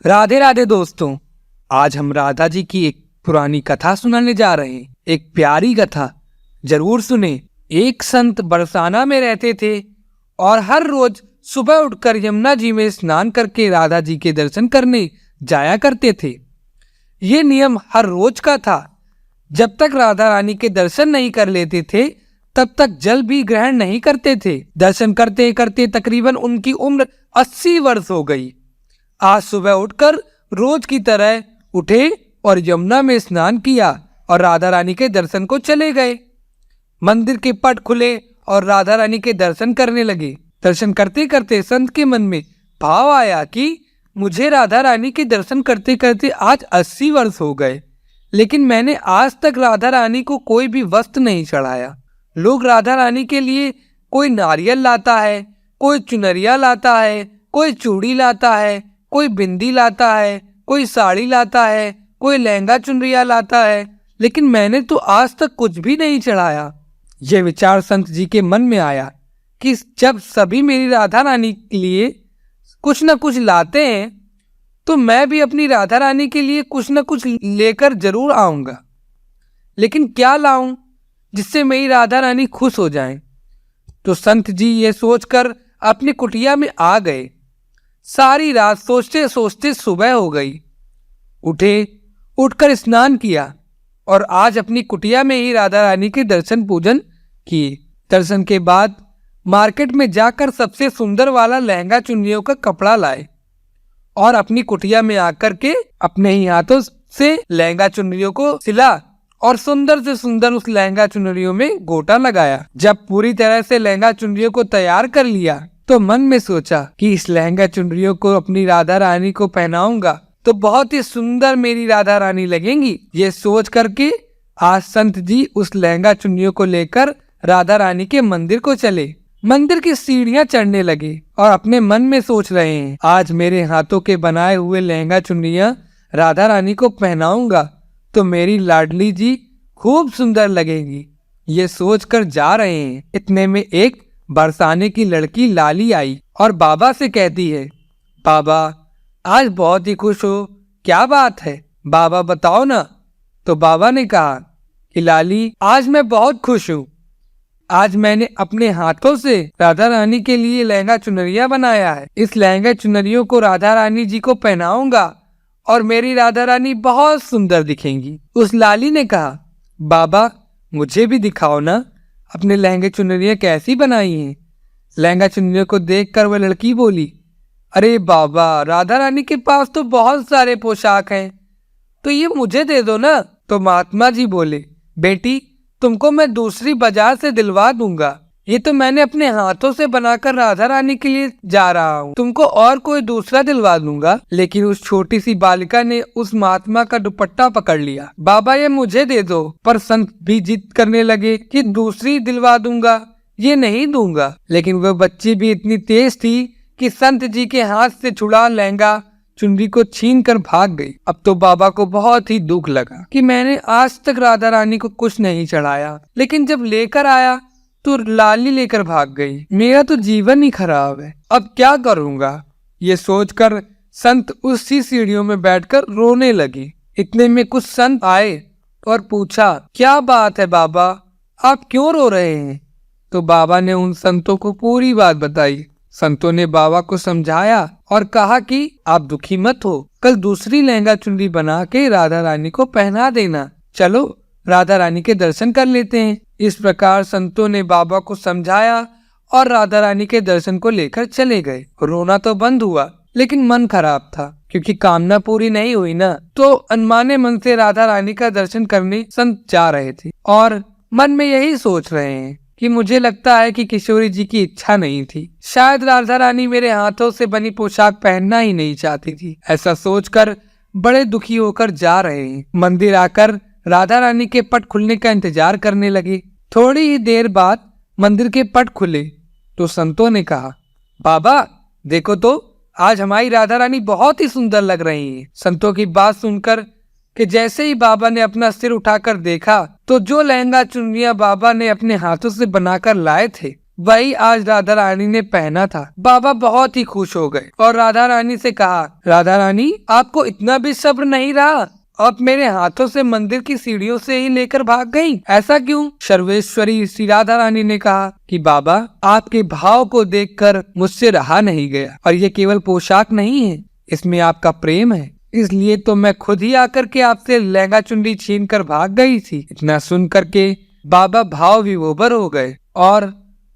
राधे राधे दोस्तों। आज हम राधा जी की एक पुरानी कथा सुनाने जा रहे हैं। एक प्यारी कथा, जरूर सुने। एक संत बरसाना में रहते थे और हर रोज सुबह उठकर यमुना जी में स्नान करके राधा जी के दर्शन करने जाया करते थे। ये नियम हर रोज का था। जब तक राधा रानी के दर्शन नहीं कर लेते थे तब तक जल भी ग्रहण नहीं करते थे। दर्शन करते करते तकरीबन उनकी उम्र 80 वर्ष हो गई। आज सुबह उठकर रोज की तरह उठे और यमुना में स्नान किया और राधा रानी के दर्शन को चले गए। मंदिर के पट खुले और राधा रानी के दर्शन करने लगे। दर्शन करते करते संत के मन में भाव आया कि मुझे राधा रानी के दर्शन करते करते आज 80 वर्ष हो गए, लेकिन मैंने आज तक राधा रानी को कोई भी वस्त्र नहीं चढ़ाया। लोग राधा रानी के लिए कोई नारियल लाता है, कोई चुनरिया लाता है, कोई चूड़ी लाता है, कोई बिंदी लाता है, कोई साड़ी लाता है, कोई लहंगा चुनरिया लाता है, लेकिन मैंने तो आज तक कुछ भी नहीं चढ़ाया। यह विचार संत जी के मन में आया कि जब सभी मेरी राधा रानी के लिए कुछ न कुछ लाते हैं तो मैं भी अपनी राधा रानी के लिए कुछ न कुछ लेकर जरूर आऊंगा। लेकिन क्या लाऊं जिससे मेरी राधा रानी खुश हो जाएं? तो संत जी ये सोचकर अपनी कुटिया में आ गए। सारी रात सोचते सोचते सुबह हो गई। उठकर स्नान किया और आज अपनी कुटिया में ही राधा रानी के दर्शन पूजन किए। दर्शन के बाद मार्केट में जाकर सबसे सुंदर वाला लहंगा चुनरियों का कपड़ा लाए और अपनी कुटिया में आकर के अपने ही हाथों से लहंगा चुनरियों को सिला और सुंदर से सुंदर उस लहंगा चुनरियों में गोटा लगाया। जब पूरी तरह से लहंगा चुनरियों को तैयार कर लिया तो मन में सोचा कि इस लहंगा चुनरियों को अपनी राधा रानी को पहनाऊंगा तो बहुत ही सुंदर मेरी राधा रानी लगेंगी। ये सोच करके आज संत जी उस लहंगा चुनरियों को लेकर राधा रानी के मंदिर को चले। मंदिर की सीढ़ियां चढ़ने लगे और अपने मन में सोच रहे हैं, आज मेरे हाथों के बनाए हुए लहंगा चुनरियां राधा रानी को पहनाऊंगा तो मेरी लाडली जी खूब सुंदर लगेंगी। ये सोचकर जा रहे हैं। इतने में एक बरसाने की लड़की लाली आई और बाबा से कहती है, बाबा आज बहुत ही खुश हो, क्या बात है बाबा बताओ ना। तो बाबा ने कहा कि लाली आज मैं बहुत खुश हूँ। आज मैंने अपने हाथों से राधा रानी के लिए लहंगा चुनरिया बनाया है। इस लहंगा चुनरियों को राधा रानी जी को पहनाऊंगा और मेरी राधा रानी बहुत सुंदर दिखेंगी। उस लाली ने कहा, बाबा मुझे भी दिखाओ ना अपने लहंगे चुनरिया कैसी बनाई हैं। लहंगा चुनरिया को देखकर वह लड़की बोली, अरे बाबा राधा रानी के पास तो बहुत सारे पोशाक हैं, तो ये मुझे दे दो ना। तो महात्मा जी बोले, बेटी तुमको मैं दूसरी बाजार से दिलवा दूंगा। ये तो मैंने अपने हाथों से बनाकर राधा रानी के लिए जा रहा हूँ, तुमको और कोई दूसरा दिलवा दूंगा। लेकिन उस छोटी सी बालिका ने उस महात्मा का दुपट्टा पकड़ लिया। बाबा ये मुझे दे दो। पर संत भी जिद करने लगे कि दूसरी दिलवा दूंगा, ये नहीं दूंगा। लेकिन वह बच्ची भी इतनी तेज थी कि संत जी के हाथ से छुड़ा लहंगा चुनरी को छीन कर भाग गई। अब तो बाबा को बहुत ही दुख लगा कि मैंने आज तक राधा रानी को कुछ नहीं चढ़ाया, लेकिन जब लेकर आया तो लाली लेकर भाग गई। मेरा तो जीवन ही खराब है, अब क्या करूंगा। ये सोचकर संत उसी सीढ़ियों में बैठकर रोने लगे। इतने में कुछ संत आए और पूछा, क्या बात है बाबा आप क्यों रो रहे हैं। तो बाबा ने उन संतों को पूरी बात बताई। संतों ने बाबा को समझाया और कहा कि आप दुखी मत हो, कल दूसरी लहंगा चुनरी बना के राधा रानी को पहना देना। चलो राधा रानी के दर्शन कर लेते हैं। इस प्रकार संतों ने बाबा को समझाया और राधा रानी के दर्शन को लेकर चले गए। रोना तो बंद हुआ लेकिन मन खराब था क्योंकि कामना पूरी नहीं हुई ना। तो अनमाने मन से राधा रानी का दर्शन करने संत जा रहे थे और मन में यही सोच रहे हैं कि मुझे लगता है कि किशोरी जी की इच्छा नहीं थी, शायद राधा रानी मेरे हाथों से बनी पोशाक पहनना ही नहीं चाहती थी। ऐसा सोचकर बड़े दुखी होकर जा रहे हैं। मंदिर आकर राधा रानी के पट खुलने का इंतजार करने लगे। थोड़ी ही देर बाद मंदिर के पट खुले तो संतों ने कहा, बाबा देखो तो आज हमारी राधा रानी बहुत ही सुंदर लग रही है। संतों की बात सुनकर कि जैसे ही बाबा ने अपना सिर उठाकर देखा तो जो लहंगा चुनरिया बाबा ने अपने हाथों से बनाकर लाए थे वही आज राधा रानी ने पहना था। बाबा बहुत ही खुश हो गए और राधा रानी से कहा, राधा रानी, आपको इतना भी सब्र नहीं रहा? आप मेरे हाथों से मंदिर की सीढ़ियों से ही लेकर भाग गईं। ऐसा क्यों? सर्वेश्वरी श्री राधा रानी ने कहा कि बाबा, आपके भाव को देखकर मुझसे रहा नहीं गया, और ये केवल पोशाक नहीं है, इसमें आपका प्रेम है। इसलिए तो मैं खुद ही आकर के आपसे लहंगा चुनरी छीन कर भाग गई थी। इतना सुन करके बाबा भाव विभोर हो गए और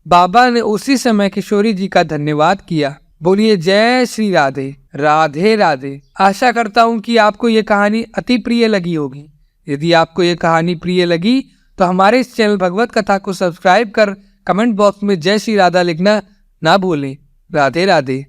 बाबा ने उसी समय किशोरी जी का धन्यवाद किया। बोलिए जय श्री राधे। राधे राधे। आशा करता हूँ कि आपको ये कहानी अति प्रिय लगी होगी। यदि आपको ये कहानी प्रिय लगी तो हमारे इस चैनल भगवत कथा को सब्सक्राइब कर कमेंट बॉक्स में जय श्री राधा लिखना ना भूलें। राधे राधे।